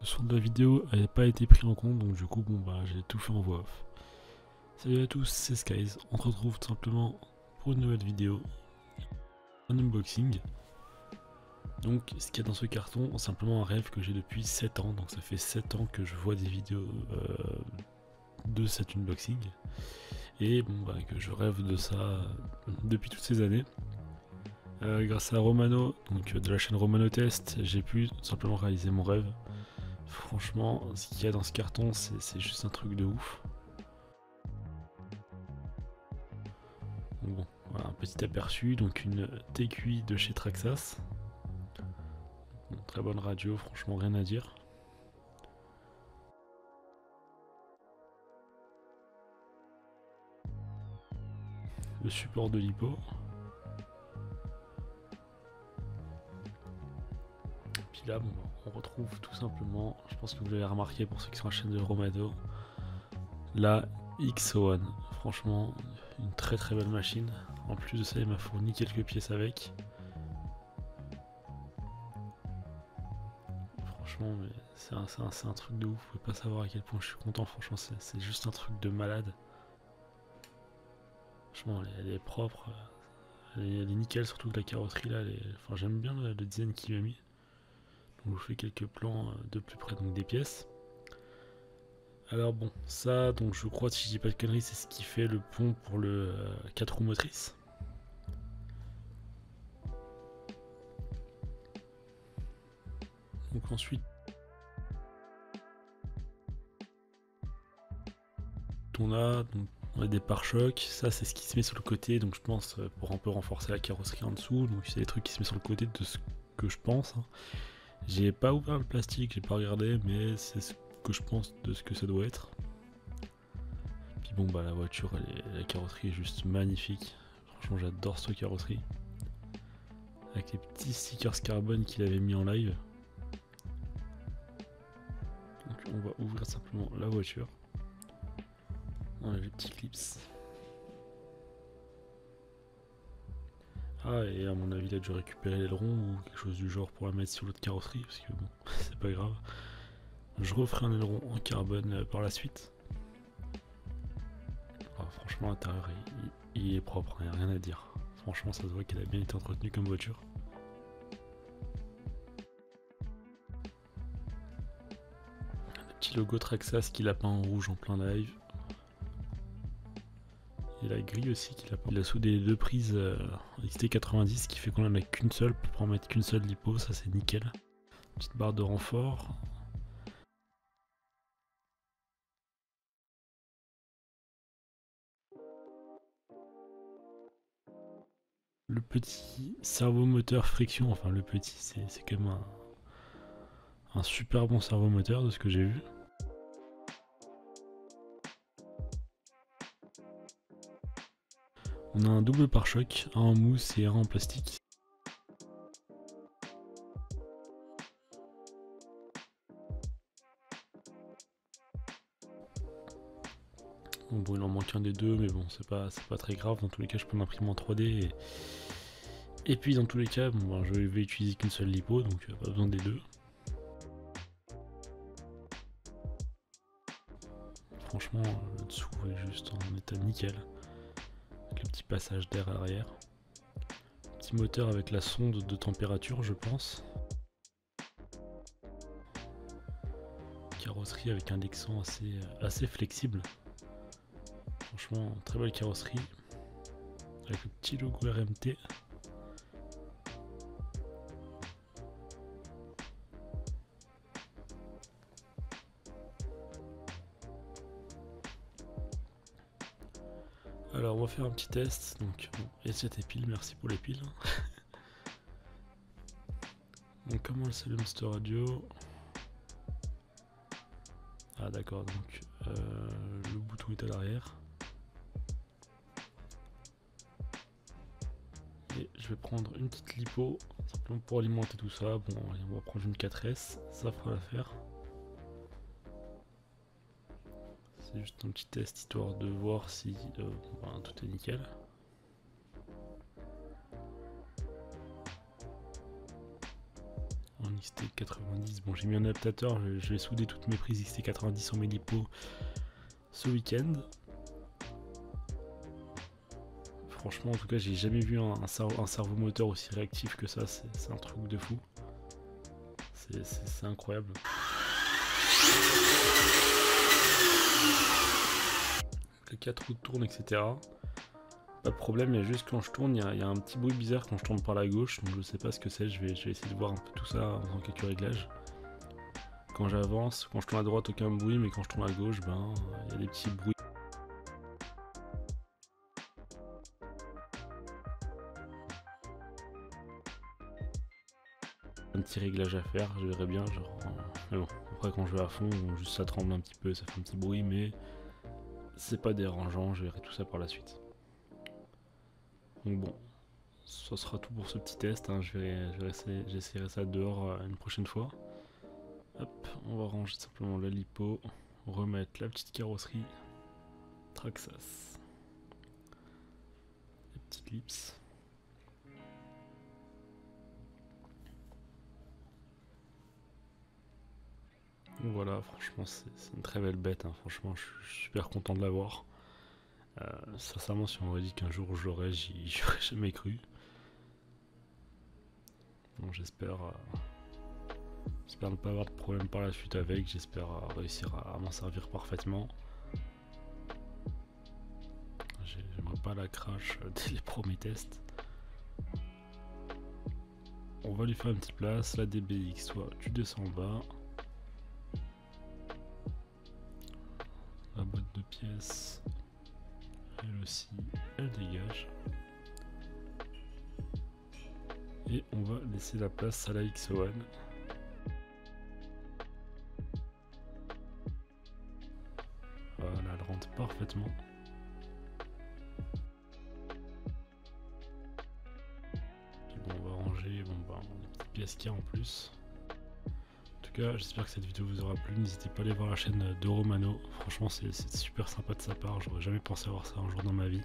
Le son de la vidéo n'avait pas été pris en compte, donc du coup, bon bah j'ai tout fait en voix off. Salut à tous, c'est Skies. On se retrouve tout simplement pour une nouvelle vidéo, un unboxing. Donc, ce qu'il y a dans ce carton, c'est simplement un rêve que j'ai depuis 7 ans. Donc, ça fait 7 ans que je vois des vidéos de cet unboxing. Et bon, bah, que je rêve de ça depuis toutes ces années. Grâce à Romano, donc de la chaîne Romano Test, j'ai pu tout simplement réaliser mon rêve. Franchement, ce qu'il y a dans ce carton, c'est juste un truc de ouf. Donc bon, voilà un petit aperçu, donc une TQI de chez Traxxas. Bon, très bonne radio, franchement rien à dire. Le support de l'hippo. Puis là, bon, on retrouve tout simplement, je pense que vous l'avez remarqué pour ceux qui sont à la chaîne de Romano, la X01. Franchement, une très très belle machine. En plus de ça, il m'a fourni quelques pièces avec. Franchement, c'est un truc de ouf. Vous pouvez pas savoir à quel point je suis content. Franchement, c'est juste un truc de malade. Franchement, elle est propre. Elle est nickel, surtout que la carrosserie là. Enfin, j'aime bien le design qu'il m'a mis. Donc, je vous fais quelques plans de plus près donc, des pièces. Alors bon, ça, donc je crois, si je dis pas de conneries, c'est ce qui fait le pont pour le 4 roues motrices. Donc ensuite, on a des pare-chocs. Ça, c'est ce qui se met sur le côté, donc je pense pour un peu renforcer la carrosserie en dessous. Donc c'est des trucs qui se mettent sur le côté de ce que je pense. Hein. J'ai pas ouvert le plastique, j'ai pas regardé, mais c'est ce que je pense de ce que ça doit être. Puis bon, bah la voiture, la carrosserie est juste magnifique. Franchement, j'adore cette carrosserie. Avec les petits stickers carbone qu'il avait mis en live. Donc on va ouvrir simplement la voiture. On a les petits clips. Ah, et à mon avis, il a dû récupérer l'aileron ou quelque chose du genre pour la mettre sur l'autre carrosserie, parce que bon, c'est pas grave. Je referai un aileron en carbone par la suite. Ah, franchement, l'intérieur, il est propre, il n'y a rien à dire. Franchement, ça se voit qu'elle a bien été entretenue comme voiture. Le petit logo Traxxas qu'il a peint en rouge en plein live. Et la grille aussi qu'il a peint. Il a soudé les deux prises XT90, ce qui fait qu'on en a qu'une seule pour en mettre qu'une seule lipo, ça c'est nickel. Petite barre de renfort. Le petit servomoteur friction, enfin le petit, c'est quand même un super bon servomoteur de ce que j'ai vu. On a un double pare-choc, un en mousse et un en plastique. Bon, il en manque un des deux, mais bon, c'est pas très grave. Dans tous les cas, je peux l'imprimer en 3D. Et puis, dans tous les cas, bon, je vais utiliser qu'une seule lipo, donc pas besoin des deux. Franchement, le dessous est juste en état nickel. Avec le petit passage d'air arrière. Petit moteur avec la sonde de température, je pense. Carrosserie avec un Lexan assez flexible. Franchement, très belle carrosserie. Avec le petit logo RMT. Alors on va faire un petit test. Donc bon, et c'était pile, merci pour les piles. Donc comment elle s'allume cette radio? Ah d'accord, donc le bouton est à l'arrière. Et je vais prendre une petite lipo, simplement pour alimenter tout ça. Bon, allez, on va prendre une 4S, ça fera l'affaire. C'est juste un petit test histoire de voir si ben, tout est nickel. On XT90. Bon, j'ai mis un adaptateur, je vais souder toutes mes prises XT90 en Mélipo ce week-end. Franchement, en tout cas, j'ai jamais vu un servomoteur aussi réactif que ça, c'est un truc de fou. C'est incroyable. Les 4 roues tournent, etc. Pas de problème, il y a juste quand je tourne, il y a un petit bruit bizarre quand je tourne par la gauche, donc je sais pas ce que c'est, je vais essayer de voir un peu tout ça en faisant quelques réglages. Quand j'avance, quand je tourne à droite, aucun bruit, mais quand je tourne à gauche, ben, il y a des petits bruits. Un petit réglage à faire, je verrai bien, genre, mais bon, après quand je vais à fond, juste ça tremble un petit peu, ça fait un petit bruit, mais c'est pas dérangeant, je verrai tout ça par la suite. Donc bon, ça sera tout pour ce petit test, hein. J'essaierai ça dehors une prochaine fois. Hop, on va ranger simplement la lipo, remettre la petite carrosserie, Traxxas, les petites clips. Donc voilà, franchement c'est une très belle bête, hein. Franchement je suis super content de l'avoir. Sincèrement, si on m'aurait dit qu'un jour je l'aurais, j'y aurais jamais cru. Bon, j'espère ne pas avoir de problème par la suite avec, j'espère réussir à m'en servir parfaitement. J'aimerais pas la crash dès les premiers tests. On va lui faire une petite place, la DBX, toi tu descends en bas. La boîte de pièces, elle aussi, elle dégage. Et on va laisser la place à la X1. Voilà, elle rentre parfaitement. Puis bon, on va ranger les petites pièces qu'il y a en plus. En tout cas, j'espère que cette vidéo vous aura plu. N'hésitez pas à aller voir la chaîne de Romano. Franchement, c'est super sympa de sa part. J'aurais jamais pensé avoir ça un jour dans ma vie.